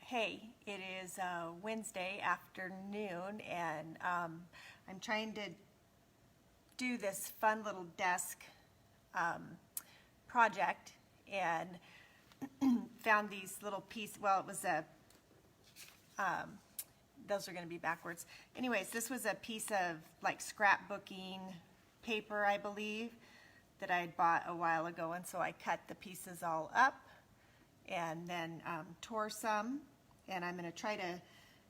Hey, it is Wednesday afternoon, and I'm trying to do this fun little desk project, and found these little pieces. Well, it was a those are going to be backwards. Anyways, this was a piece of like scrapbooking paper, I believe, that I had bought a while ago, and so I cut the pieces all up and then tore some, and I'm going to try to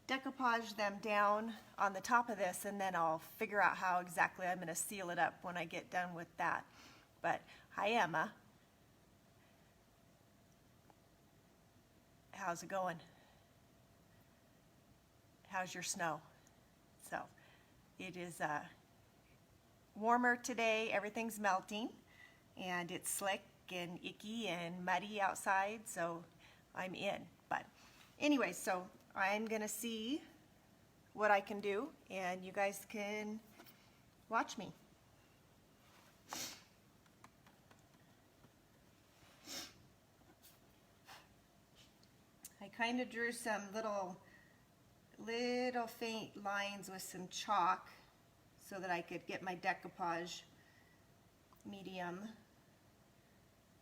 decoupage them down on the top of this, and then I'll figure out how exactly I'm going to seal it up when I get done with that. But hi, Emma. How's it going? How's your snow? So it is warmer today. Everything's melting, and it's slick and icky and muddy outside, so I'm in. But anyway, so I'm gonna see what I can do, and you guys can watch me. I kind of drew some little faint lines with some chalk so that I could get my decoupage medium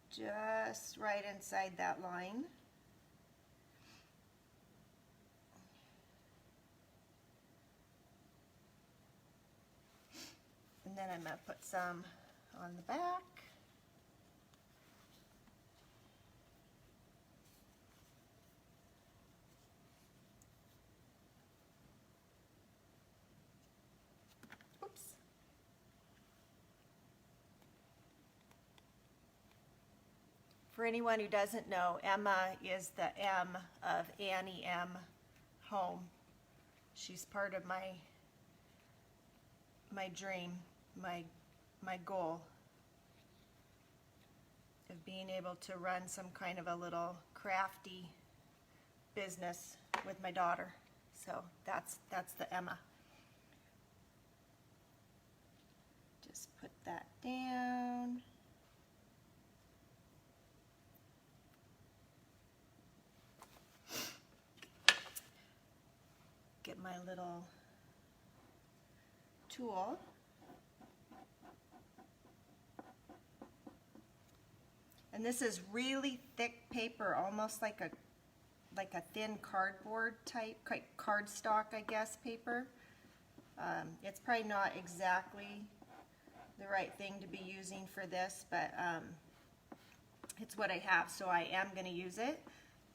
just right inside that line. And then I'm going to put some on the back. Oops. For anyone who doesn't know, Emma is the M of Annie M. Home. She's part of my dream, my goal of being able to run some kind of a little crafty business with my daughter. So that's the Emma. Just put that down. Get my little tool. And this is really thick paper, almost like a thin cardboard type, cardstock, I guess, paper. It's probably not exactly the right thing to be using for this, but it's what I have, so I am going to use it.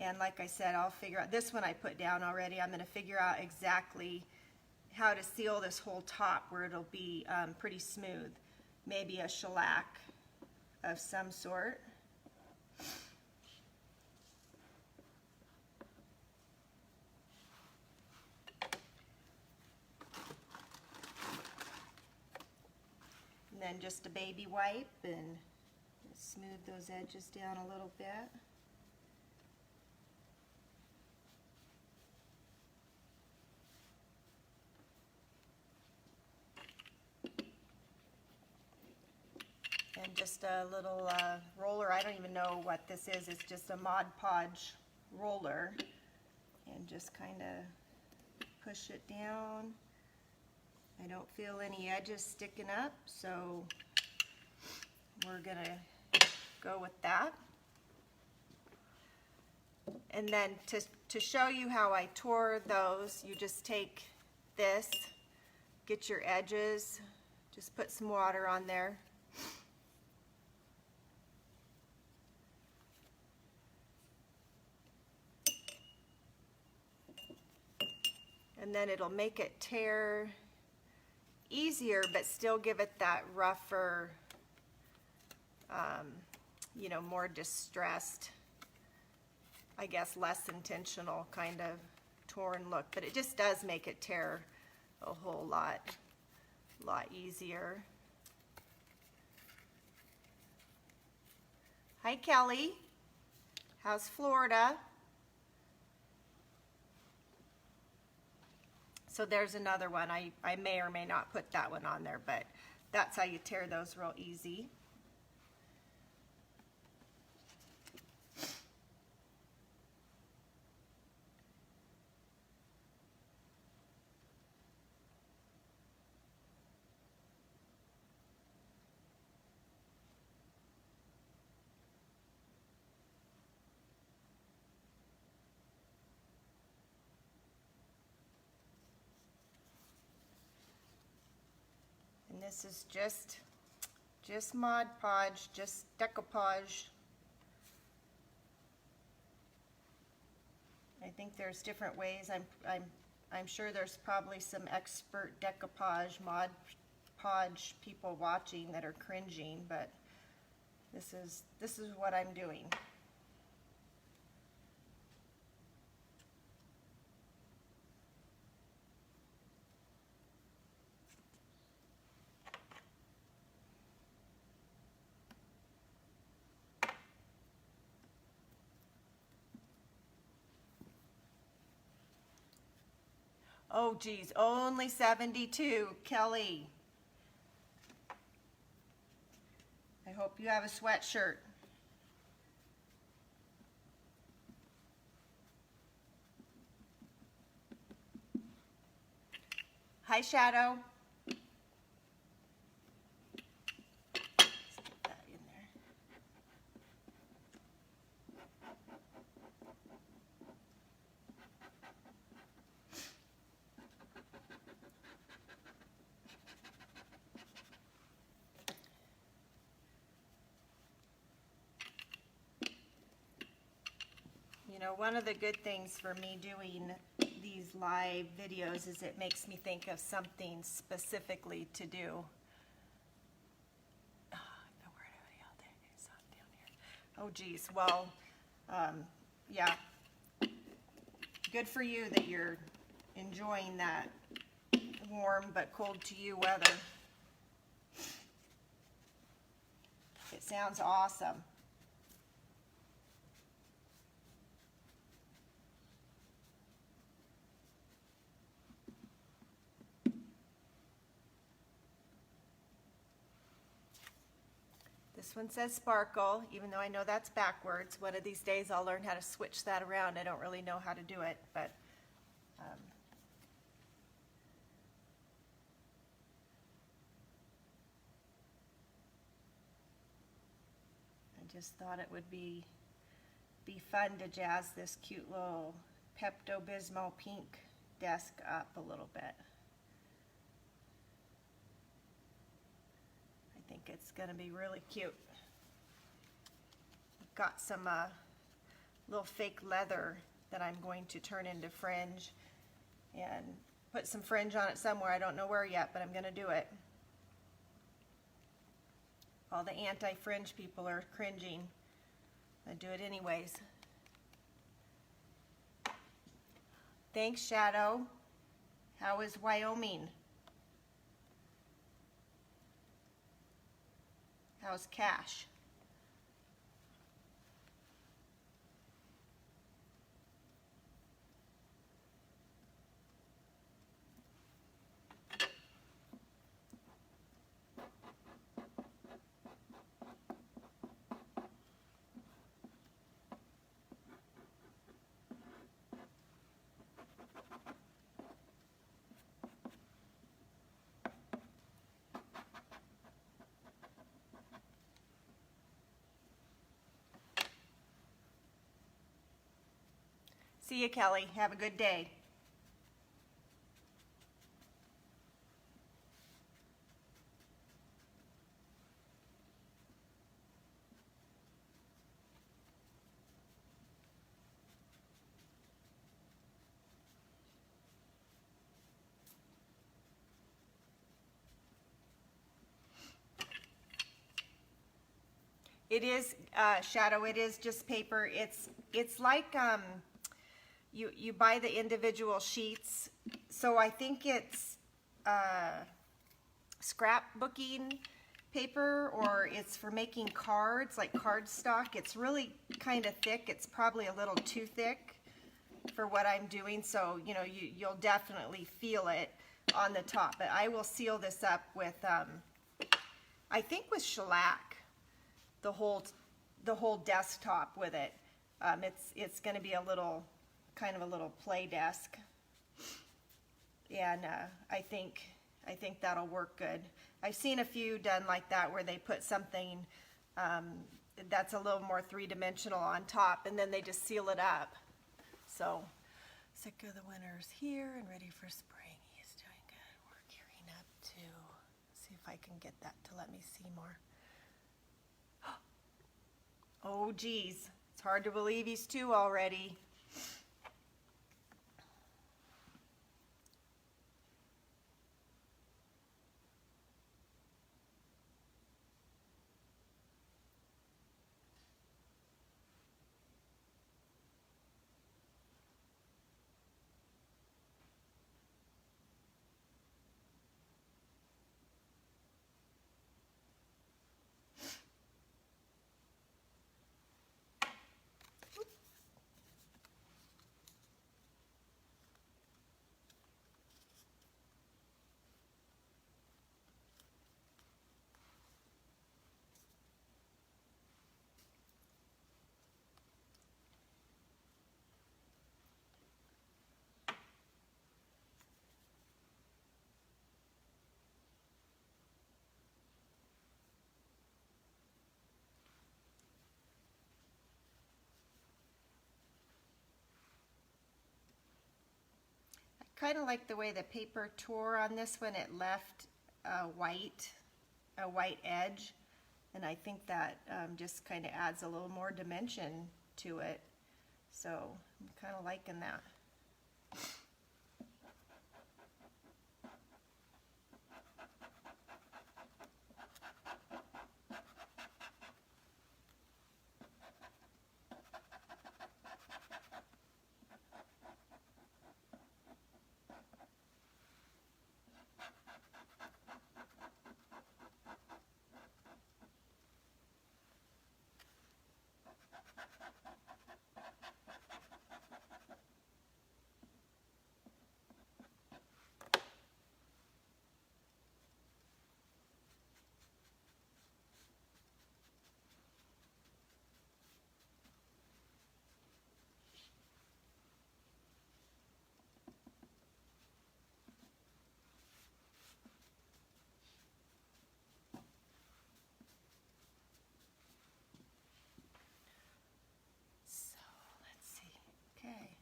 And like I said, I'll figure out, this one I put down already, I'm going to figure out exactly how to seal this whole top where it'll be pretty smooth. Maybe a shellac of some sort. And then just a baby wipe and smooth those edges down a little bit. And just a little roller. I don't even know what this is. It's just a Mod Podge roller. And just kind of push it down. I don't feel any edges sticking up, so we're gonna go with that. And then to show you how I tore those, you just take this, get your edges, just put some water on there. And then it'll make it tear easier, but still give it that rougher, you know, more distressed, I guess less intentional kind of torn look. But it just does make it tear a whole lot easier. Hi, Kelly. How's Florida? So there's another one. I may or may not put that one on there, but that's how you tear those real easy. this is just Mod Podge, just decoupage. I think there's different ways. I'm sure there's probably some expert decoupage, Mod Podge people watching that are cringing, but this is what I'm doing. Oh geez, only 72, Kelly. I hope you have a sweatshirt. Hi, Shadow. Let's get that in there. You know, one of the good things for me doing these live videos is it makes me think of something specifically to do. Oh geez, well, yeah, good for you that you're enjoying that warm but cold to you weather. It sounds awesome. This one says sparkle, even though I know that's backwards. One of these days I'll learn how to switch that around. I don't really know how to do it, but I just thought it would be fun to jazz this cute little Pepto-Bismol pink desk up a little bit. I think it's going to be really cute. I've got some little fake leather that I'm going to turn into fringe and put some fringe on it somewhere. I don't know where yet, but I'm going to do it. All the anti-fringe people are cringing. I do it anyways. Thanks, Shadow. How is Wyoming? How's Cash? See you, Kelly. Have a good day. It is, Shadow, it is just paper. It's like, you buy the individual sheets, so I think it's scrapbooking paper, or it's for making cards, like cardstock. It's really kind of thick. It's probably a little too thick for what I'm doing, so you know, you'll definitely feel it on the top. But I will seal this up with, I think with shellac, the whole desktop with it. It's going to be a little, kind of a little play desk, and I think that'll work good. I've seen a few done like that where they put something that's a little more three-dimensional on top, and then they just seal it up. So, sick of the winters here and ready for spring. He's doing good. We're gearing up to see if if I can get that to let me see more. Oh geez, it's hard to believe he's 2 already. Kind of like the way the paper tore on this one. It left a white edge, and I think that just kind of adds a little more dimension to it. So I'm kind of liking that. Okay.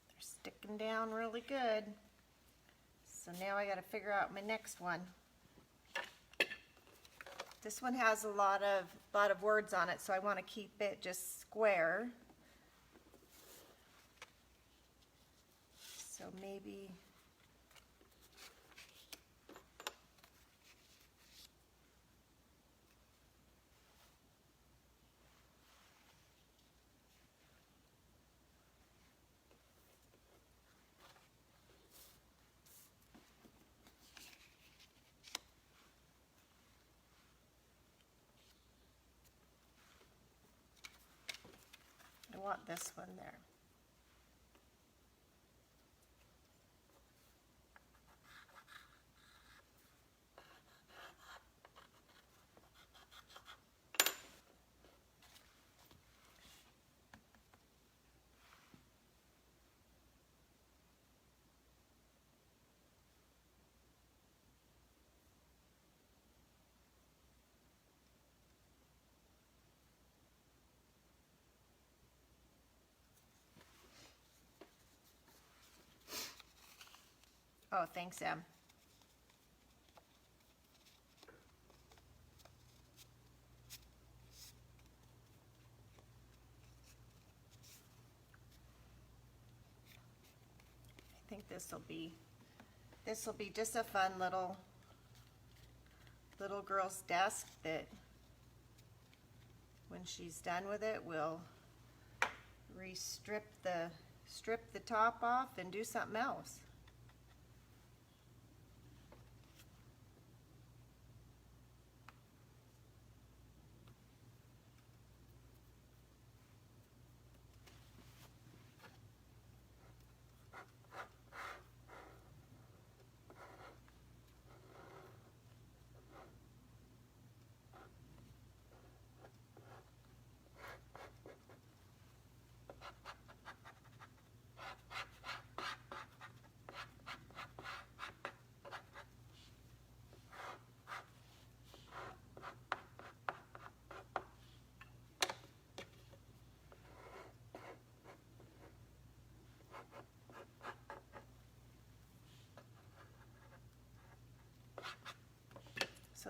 They're sticking down really good. So now I got to figure out my next one. This one has a lot of words on it, so I want to keep it just square. So maybe I want this one there. Oh, thanks, Em. I think this will be just a fun little girl's desk that when she's done with it, we'll strip the top off and do something else.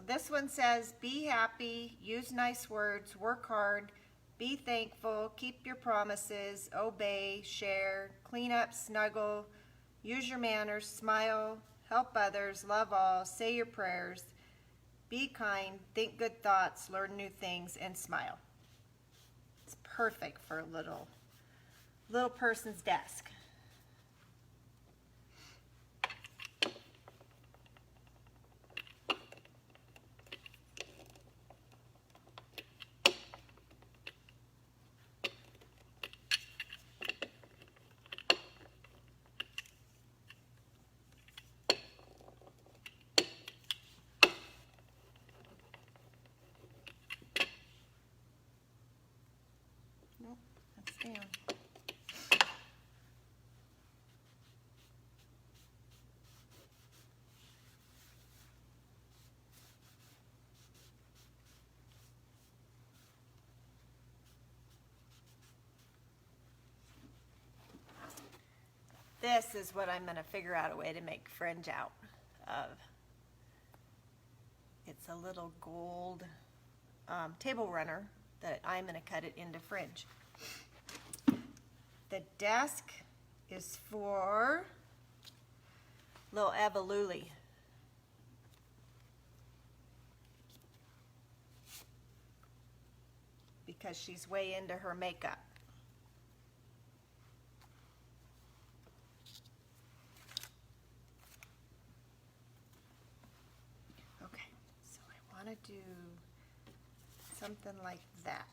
this one says, be happy, use nice words, work hard, be thankful, keep your promises, obey, share, clean up, snuggle, use your manners, smile, help others, love all, say your prayers, be kind, think good thoughts, learn new things, and smile. It's perfect for a little person's desk. Nope, that's down. This is what I'm going to figure out a way to make fringe out of. It's a little gold table runner that I'm going to cut it into fringe. The desk is for little Eva Luli. Because she's way into her makeup. Okay, so I want to do something like that.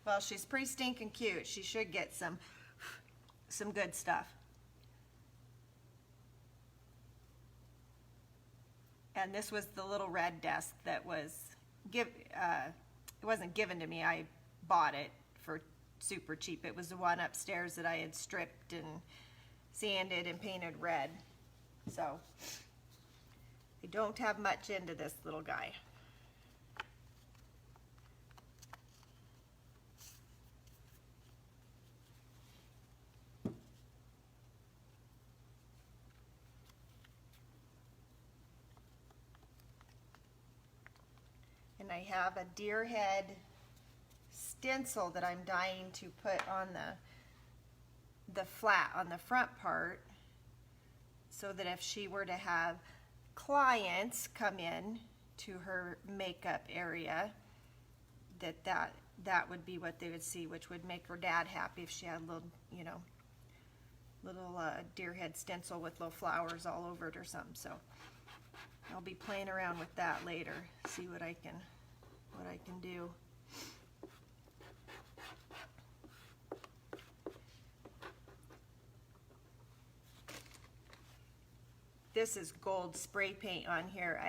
Well, she's pretty stinking cute. She should get some good stuff. And this was the little red desk that was it wasn't given to me. I bought it for super cheap. It was the one upstairs that I had stripped and sanded and painted red. So I don't have much into this little guy. And I have a deer head stencil that I'm dying to put on the flat on the front part, so that if she were to have clients come in to her makeup area, that would be what they would see, which would make her dad happy if she had a little, little deer head stencil with little flowers all over it or something. So I'll be playing around with that later, see what I can do. This is gold spray paint on here.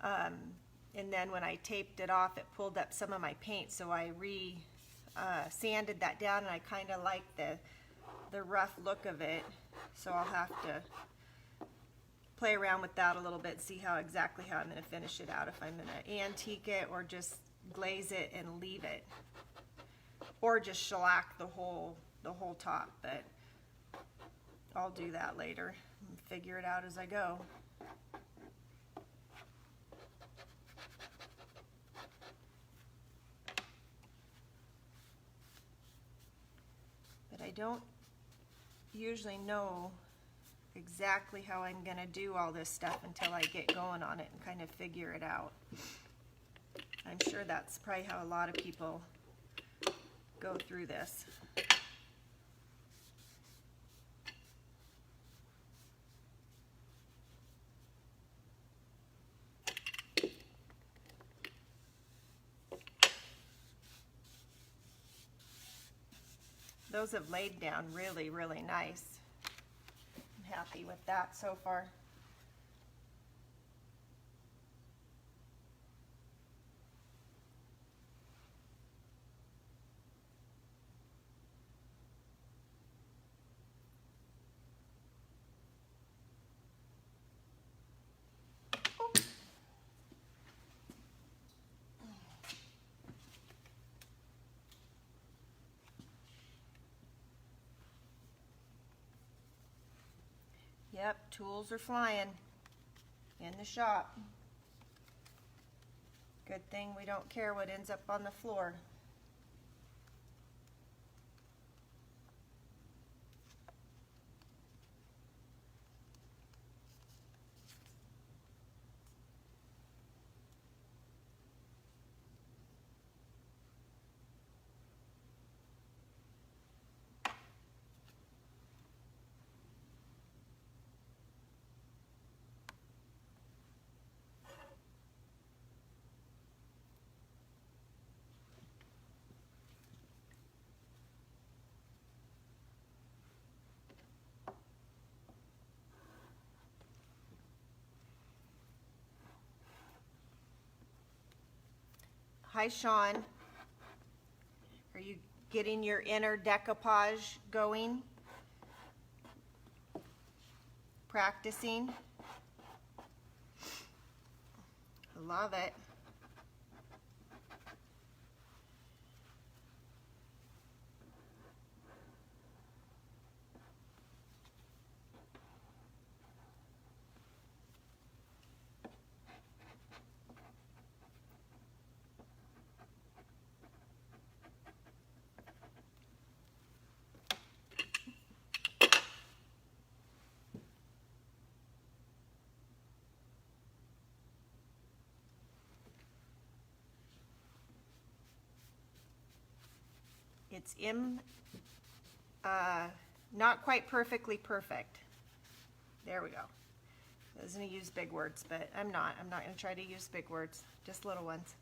And then when I taped it off, it pulled up some of my paint, so I sanded that down, and I kind of like the rough look of it. So I'll have to play around with that a little bit, see exactly how I'm going to finish it out, if I'm going to antique it or just glaze it and leave it, or just shellac the whole top. But I'll do that later and figure it out as I go. But I don't usually know exactly how I'm going to do all this stuff until I get going on it and kind of figure it out. I'm sure that's probably how a lot of people go through this. those have laid down really, really nice. I'm happy with that so far. Yep, tools are flying in the shop. Good thing we don't care what ends up on the floor. Hi, Sean. Are you getting your inner decoupage going? Practicing? Love it. It's not quite perfectly perfect. There we go. I was going to use big words, but I'm not. I'm not going to try to use big words, just little ones.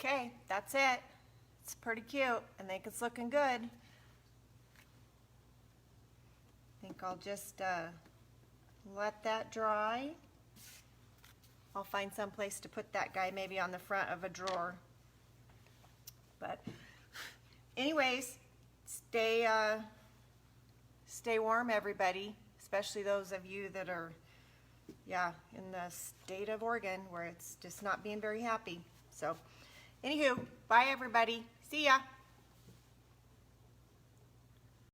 Okay, that's it. It's pretty cute. I think it's looking good. I think I'll just let that dry. I'll find some place to put that guy, maybe on the front of a drawer. But anyways, stay warm, everybody, especially those of you that are, in the state of Oregon where it's just not being very happy. So, anywho, bye everybody. See ya.